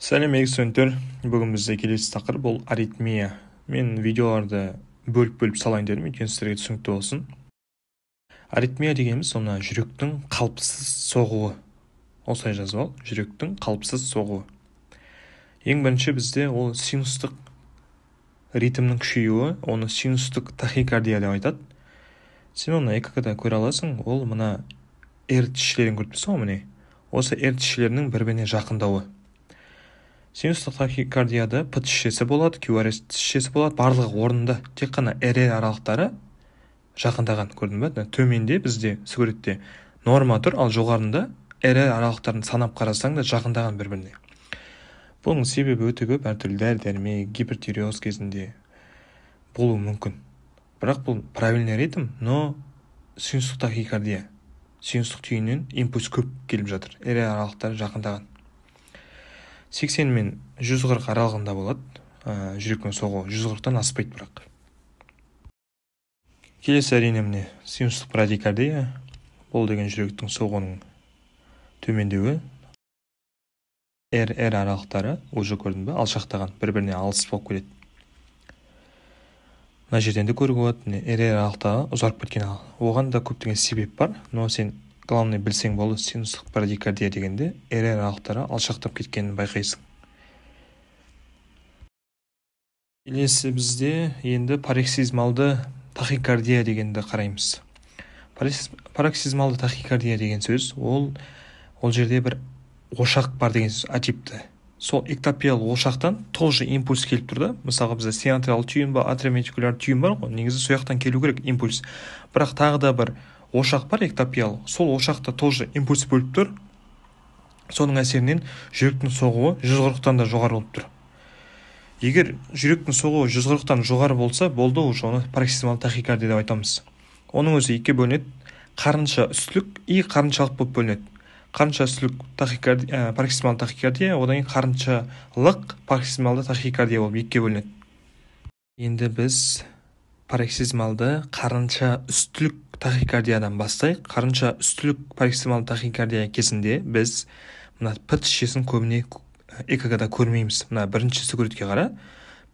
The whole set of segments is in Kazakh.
Сәлем студенттер, бүгін бізде келесі тақырып бұл аритмия. Мен видеоларды бөліп салайын дедім, өйткені сіздерге түсінікті болсын. Аритмия дегеніміз оны жүректің қалыпсыз соғуы. Осылай жазып ал, жүректің қалыпсыз соғуы. Ең бірінші бізде ол синустық ритмнің күшеюі, оны синустық тахикардия деп айтады. Сен оны ЭКГ-да көре аласың, ол мына эрітіштерін көріп тұрсың ғой, міне. Осы эрітіштерінің бір-біріне жақындауы. Синустық тахикардияда П тішесі болады, QRS тішесі болады, барлығы орнында. Тек қана РР аралықтары жақындаған, көрдің бе? Төменде бізде суретте норма тұр, ал жоғарында РР аралықтарын санап қарасаң да жақындаған бір-біріне. Бұның себебі өте көп, әртүрлі дәрі-дәрмек, гипертиреоз кезінде болуы мүмкін. Бірақ бұл правильный ритм, но синустық тахикардия. Синустық түйіннен импульс көп келіп жатыр, РР аралықтары жақындаған. 80 мен 140 аралығында болады, жүректің соғуы 140-тан аспайды бірақ. Келесі әрине міне синустық брадикардия, бұл деген жүректің соғуының төмендеуі. РР аралықтары, уже көрдің бе, алшақтаған, бір-біріне алыс болып келеді. Мына жерден де көруге болады, РР аралықтары ұзарып кеткен. Оған да көптеген себеп бар, но сен главный білсең болды, синустық брадикардия дегенде РР аралықтары алшақтап кеткенін байқайсың. Келесі бізде енді пароксизмалды тахикардия дегенді қараймыз. Пароксизмалды тахикардия деген сөз, ол жерде бір ошақ бар деген сөз, атипті. Сол эктопиал ошақтан тоже импульс келіп тұр да. Мысалға бізде синатриал түйін ба, атриометикуляр түйін бар ғой, негізі сояқтан келу керек импульс. Бірақ тағы да бір ошақ бар, эктопиал. Сол ошақта тоже импульс бөліп тұр. Соның әсерінен жүректің соғуы 140-тан да жоғары болып тұр. Егер жүректің соғуы 140-тан жоғары болса, болды, уже оны пароксизмалды тахикардия деп айтамыз. Оның өзі екіге бөлінеді. Қарынша үстілік и қарыншалық болып бөлінеді. Қарынша үстілік пароксизмалды тахикардия, одан кейін қарыншалық пароксизмалды тахикардия болып екіге бөлінеді. Енді біз пароксизмалды қарынша үстілік тахикардиядан бастайық. Қарынша үстілік пароксизмалды тахикардия кезінде біз мына П тішесін көбіне ЭКГ-да көрмейміз. Мына бірінші суретке қара.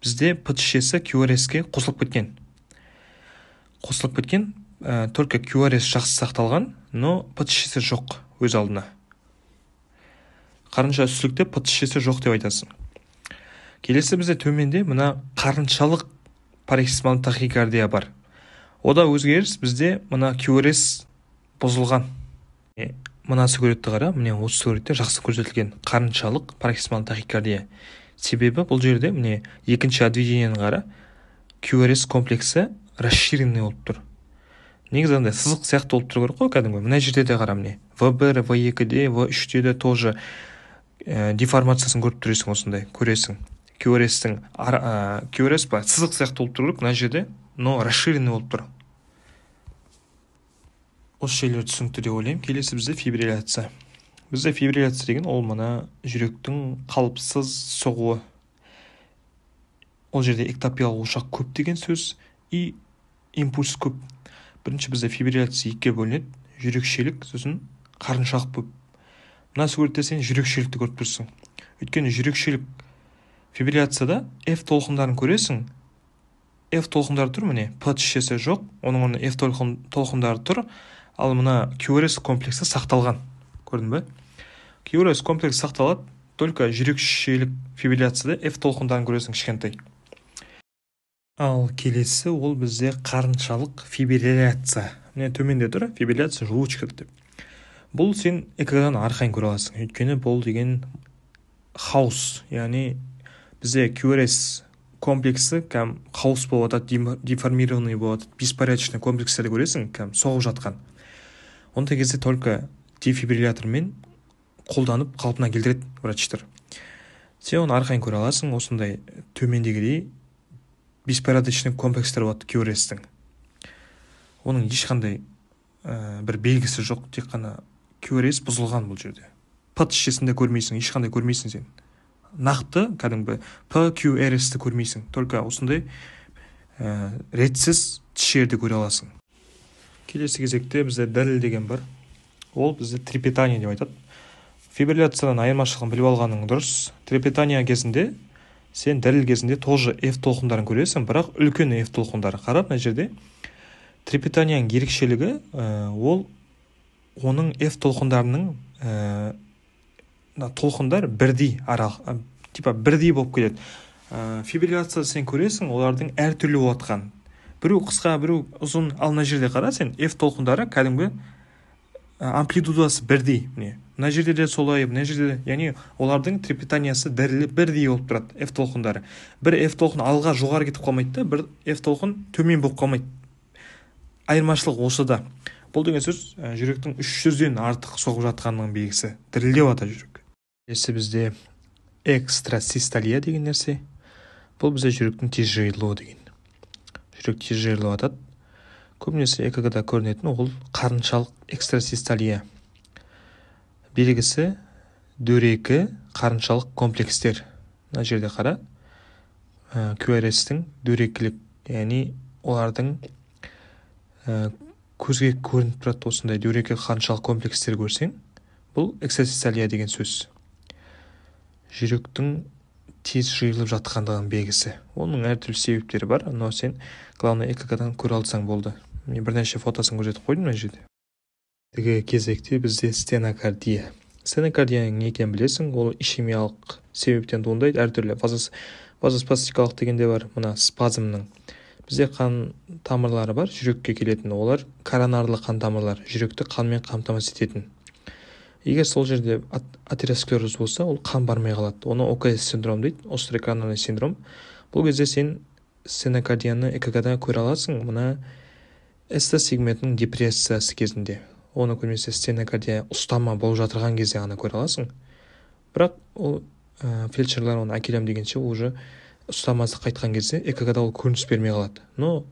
Бізде П тішесі QRS-ке қосылып кеткен. Только QRS жақсы сақталған, но П тішесі жоқ өз алдына. Қарынша үстілікте П тішесі жоқ деп айтасың. Келесі бізде төменде мына қарыншалық пароксизмалды тахикардия бар. Ода өзгеріс бізде мына QRS бұзылған. Мына суретті қара, міне осы суретте жақсы көрсетілген қарыншалық пароксизмалды тахикардия. Себебі бұл жерде міне екінші отведениені қара, QRS комплексі расширенный болып тұр. Негізі андай сызық сияқты болып тұр керек қой кәдімгі. Мына жерде де қара, міне В1, В2-де, В3-де де тоже деформациясын көріп тұресің, осындай көресің. QRS ба, сызық сияқты болып тұр керек мына жерде, но расширенный болып тұр. Осы жерлер түсінікті деп ойлаймын. Келесі бізде фибрилляция. Бізде фибрилляция деген ол мына жүректің қалыпсыз соғуы. Ол жерде эктопиал ошақ көп деген сөз и импульс көп. Бірінші бізде фибрилляция екіге бөлінеді. Жүрекшелік, сосын қарыншалық көп. Мына суретте сен жүрекшелікті көріп тұрсың. Өйткені жүрекшелік фибрилляцияда F толқындарын көресің. F толқындары тұр, міне П тішесі жоқ, оның орнына F толқындары тұр. Ал мына QRS комплексі сақталған. Көрдің бе? QRS комплексі сақталады, только жүрекшелік фибрилляцияда F толқындарын көресің кішкентай. Ал келесі ол бізде қарыншалық фибрилляция. Міне төменде тұр, фибрилляция желудочка деп. Бұл сен ЭКГ-дан арқайын көре аласың. Өйткені бұл деген хаос, яғни бізде QRS комплексі хаос болып атады, деформированный болып атады, беспорядочный комплекстерді көресің, соғып жатқан. Онда кезде только дефибриллятормен қолданып қалпына келтіреді врачтар. Сен оны арқайын көре аласың, осындай төмендегідей беспорядочный комплекстер болады QRS-тің. Оның ешқандай бір белгісі жоқ, тек қана QRS бұзылған бұл жерде. П тішесінде көрмейсің, ешқандай көрмейсің сен. Нақты кәдімгі PQRS-ті көрмейсің, только осындай ретсіз тішерді көре аласың. Келесі кезекте бізде дәлел деген бар. Ол бізде трепетание деп айтады. фибрилляциядан айырмашылығын біліп алғаның дұрыс. Трепетания кезінде сен діріл кезінде тоже F толқындарын көресің, бірақ үлкен F толқындары. Қарап, мына жерде трепетанияның ерекшелігі ол оның F толқындарының толқындар бірдей бірдей болып келеді. Фибрилляция сен көресің, олардың әртүрлі болатқан. Біреу қысқа, біреу ұзын. Ал мына жерде қара, сен F толқындары кәдімгі амплитудасы бірдей. Мына жерде де солай, мына жерде де, яғни олардың трепетаниясы дірілі бірдей болып тұрады, F толқындары. Бір F толқын алға жоғары кетіп қалмайды, бір F толқын төмен болып қалмайды. Айырмашылық осы да. Бұл деген сөз жүректің 300-ден артық соғып жатқанның белгісі. Дірілдеп ата жүрек. Есі бізде экстрасистолия деген нәрсе. Бұл бізде жүректің тез жиырылуы деген. Жүрек тез жиырылып атады. Көбінесе ЭКГ-да көрінетін ол қарыншалық экстрасистолия. Белгісі дөрекі қарыншалық комплекстер. Мына жерде қара, QRS-тің дөрекілік, яғни олардың көзге көрініп тұрады осындай дөрекі қарыншалық комплекстер көрсең, бұл экстрасистолия деген сөз. Жүректің тез жиырылып жатқандығын белгісі. Оның әртүрлі себептері бар, но сен главное ЭКГ-дан көре алсаң болды. Мен бірнеше фотосын көрсетіп қойдым мына жерде. Кезекте бізде стенокардия. Стенокардияның не екенін білесің, ол ишемиялық себептен туындайды, әртүрлі вазоспастикалық дегенде бар, мына спазмның. Бізде қан тамырлары бар, жүрекке келетін, олар коронарлы қан тамырлар, жүректі қанмен қамтамасыз ететін. Егер сол жерде атеросклероз болса, ол қан бармай қалады. Оны ОКС синдром дейді, острый коронарный синдром. Бұл кезде сен стенокардияны ЭКГ-да көре аласың, мына ST сегментінің депрессиясы кезінде. Оны көрмесе стенокардия ұстама болып жатырған кезде ғана көре аласың. Бірақ ол фельдшерлер оны әкелем дегенше уже ұстамасы қайтқан кезде ЭКГ-да ол көрініс бермей қалады. Но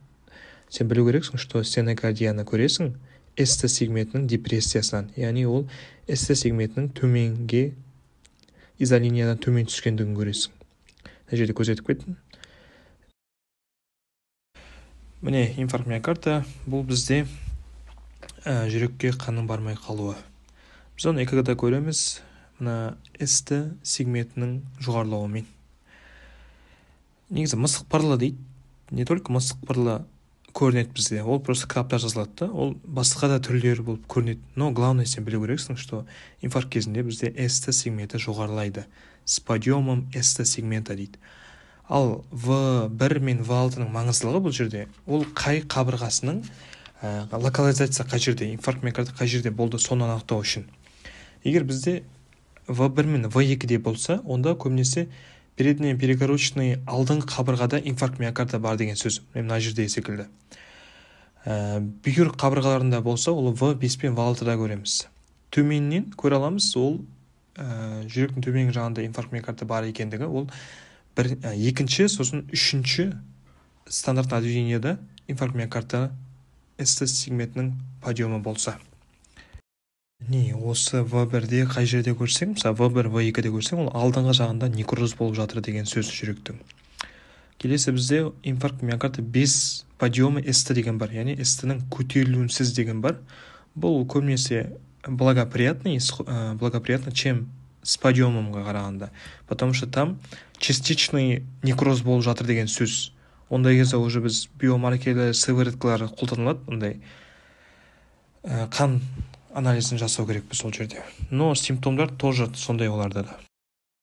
сен білу керексің, что стенокардияны көресің ST сегментінің депрессиясынан. Яғни ол ST сегментінің төменге, изолиниядан төмен түскендігін көресің. Мына жерде көрсетіп кеттім. Міне инфаркт миокарда, бұл бізде жүрекке қанның бармай қалуы. Біз оны ЭКГ-да көреміз, мына ST сегментінің жоғарылауымен. Негізі мысық парлы дейді. Не только мысық парлы көрінеді бізде, ол просто кітапта жазылады, ол басқа да түрлері болып көрінеді. Но главное сен білу керексің, что инфаркт кезінде бізде ST сегменті жоғарылайды. С подъемом ST сегмента дейді. Ал V1 мен V6-ның маңыздылығы бұл жерде, ол қай қабырғасының локализация қай жерде, инфаркт миокарда қай жерде болды, соны анықтау үшін. Егер бізде V1 мен V2-де болса, онда көбінесе передний перегородочный алдыңғы қабырғада инфаркт миокарда бар деген сөз. Мына жерде секілді. Бүйір қабырғаларында болса, ол V5 пен V6-да көреміз. Төменнен көре аламыз, ол жүректің төменгі жағында инфаркт миокарда бар екендігі, ол екінші, сосын үшінші стандарт отведенияда инфаркт миокарда ST сегментінің подъемы болса. Осы V1-де қай жерде көрсең, мысалы V1, V2-де көрсең, ол алдыңғы жағында некроз болып жатыр деген сөз жүректің. Келесі бізде инфаркт миокарда без подъемы ST деген бар, яғни ST-ның көтерілуінсіз деген бар. Бұл көбінесе благоприятный, чем с подъемымға қарағанда, потому что там частичный некроз болып жатыр деген сөз. Ондай кезде уже біз биомаркерлер, сывороткалар қолданылады, ондай қан анализін жасау керекпіз сол жерде. Но симптомдар тоже сондай оларда да.